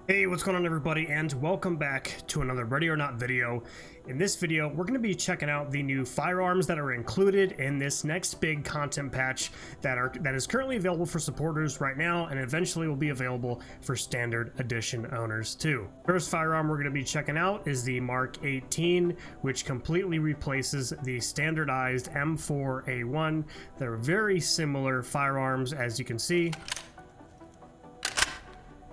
Hey, what's going on everybody, and welcome back to another Ready or Not video. In this video, we're going to be checking out the new firearms that are included in this next big content patch that is currently available for supporters right now, and eventually will be available for standard edition owners too. First firearm we're going to be checking out is the Mark 18, which completely replaces the standardized M4 A1. They're very similar firearms, as you can see.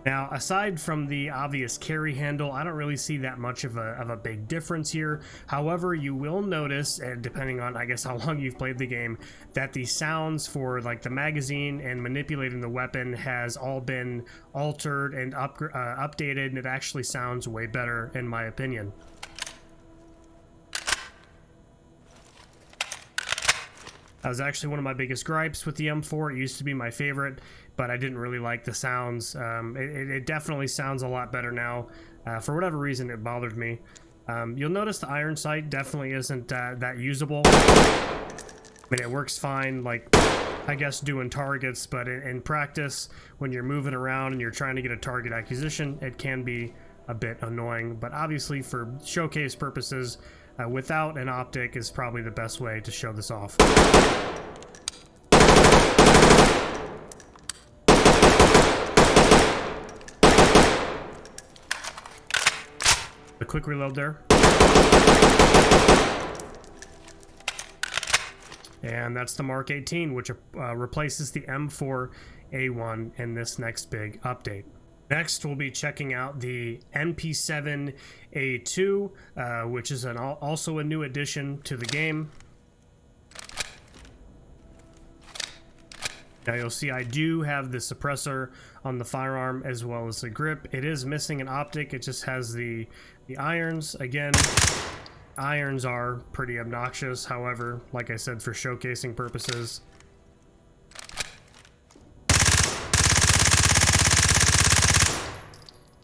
Now, aside from the obvious carry handle, I don't really see that much of a big difference here. However, you will notice, and depending on, I guess, how long you've played the game, that the sounds for like the magazine and manipulating the weapon has all been altered and updated, and it actually sounds way better, in my opinion. That was actually one of my biggest gripes with the M4. It used to be my favorite, but I didn't really like the sounds. It definitely sounds a lot better now. For whatever reason, it bothered me. You'll notice the iron sight definitely isn't that usable. I mean, it works fine, like, I guess, doing targets, but in practice, when you're moving around and you're trying to get a target acquisition, it can be a bit annoying. But obviously, for showcase purposes, without an optic is probably the best way to show this off. A quick reload there. And that's the Mark 18, which replaces the M4 A1 in this next big update. Next, we'll be checking out the MP7 A2, which is also a new addition to the game. Now you'll see I do have the suppressor on the firearm as well as the grip. It is missing an optic. It just has the irons. Again, irons are pretty obnoxious. However, like I said, for showcasing purposes.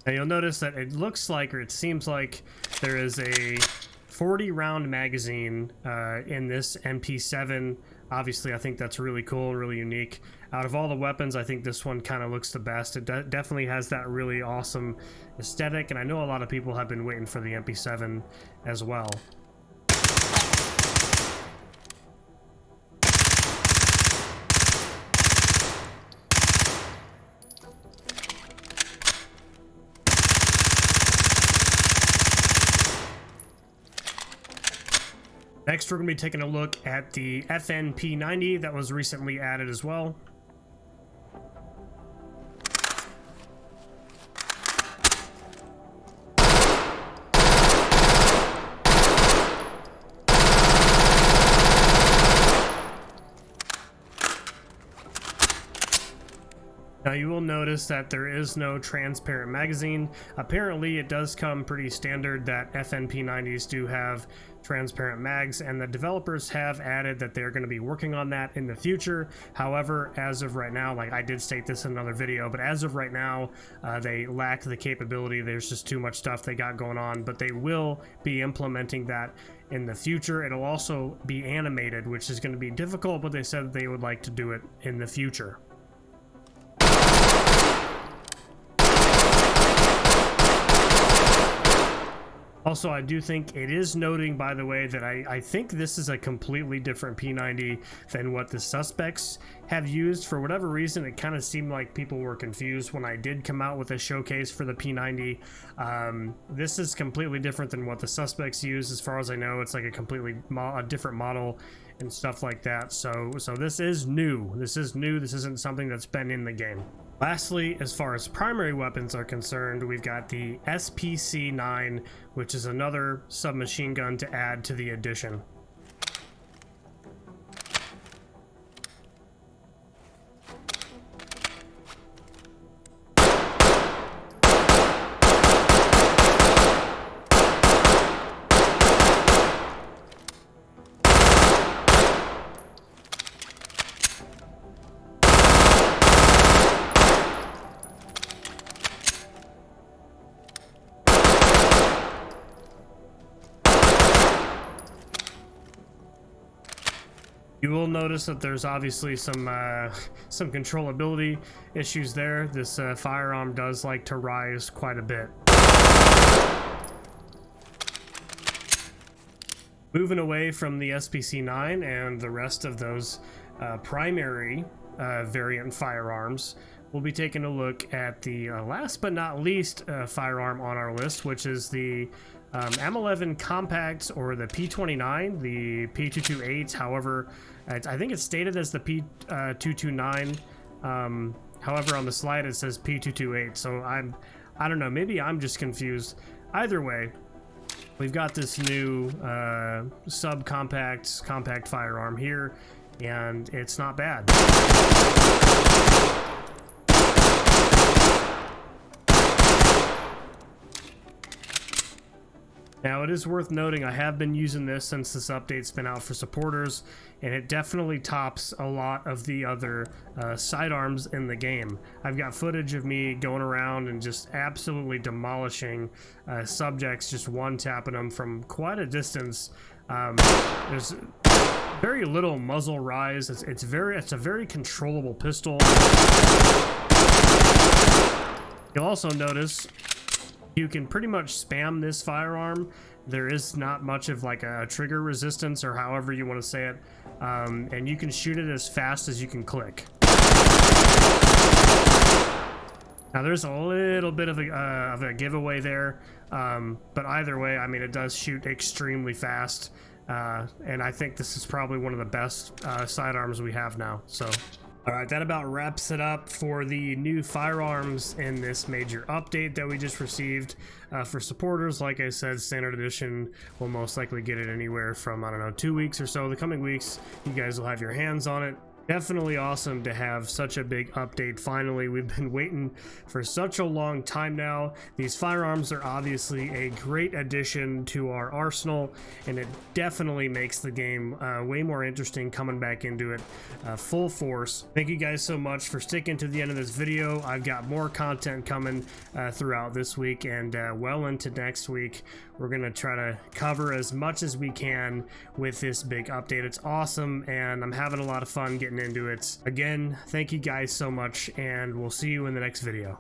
Now you'll notice that it looks like, or it seems like, there is a 40 round magazine in this MP7. Obviously, I think that's really cool and really unique. Out of all the weapons, I think this one kind of looks the best. It definitely has that really awesome aesthetic, and I know a lot of people have been waiting for the MP7 as well. Next, we're going to be taking a look at the FNP90 that was recently added as well. Now you will notice that there is no transparent magazine. Apparently it does come pretty standard that FNP90s do have transparent mags, and the developers have added that they're going to be working on that in the future. However, as of right now, like I did state this in another video, but as of right now, they lack the capability. There's just too much stuff they got going on, but they will be implementing that in the future. It'll also be animated, which is going to be difficult, but they said they would like to do it in the future. Also, I do think it is noting, by the way, that I think this is a completely different P90 than what the suspects have used. For whatever reason, it kind of seemed like people were confused when I did come out with a showcase for the P90. This is completely different than what the suspects use. As far as I know, it's like a completely different model and stuff like that. So this is new. This is new. This isn't something that's been in the game. Lastly, as far as primary weapons are concerned, we've got the SPC-9, which is another submachine gun to add to the edition. You will notice that there's obviously some controllability issues there. This firearm does like to rise quite a bit. Moving away from the SPC9 and the rest of those primary variant firearms, we'll be taking a look at the last but not least firearm on our list, which is the M11 Compact, or the P29, the P228. However, I think it's stated as the P229. However, on the slide it says P228, so I don't know, maybe I'm just confused. Either way, we've got this new compact firearm here, and it's not bad. Now, it is worth noting I have been using this since this update's been out for supporters, and it definitely tops a lot of the other sidearms in the game. I've got footage of me going around and just absolutely demolishing subjects, just one-tapping them from quite a distance. There's very little muzzle rise. It's a very controllable pistol. You'll also notice you can pretty much spam this firearm. There is not much of like a trigger resistance, or however you want to say it, and you can shoot it as fast as you can click. Now there's a little bit of a giveaway there, but either way, I mean, it does shoot extremely fast, and I think this is probably one of the best sidearms we have now. So all right, that about wraps it up for the new firearms in this major update that we just received. For supporters, like I said, standard edition will most likely get it anywhere from, I don't know, 2 weeks or so. The coming weeks, you guys will have your hands on it. Definitely awesome to have such a big update finally. We've been waiting for such a long time now. These firearms are obviously a great addition to our arsenal, and it definitely makes the game way more interesting coming back into it full force. Thank you guys so much for sticking to the end of this video. I've got more content coming throughout this week and well into next week. We're going to try to cover as much as we can with this big update. It's awesome, and I'm having a lot of fun getting into it. Again, thank you guys so much, and we'll see you in the next video.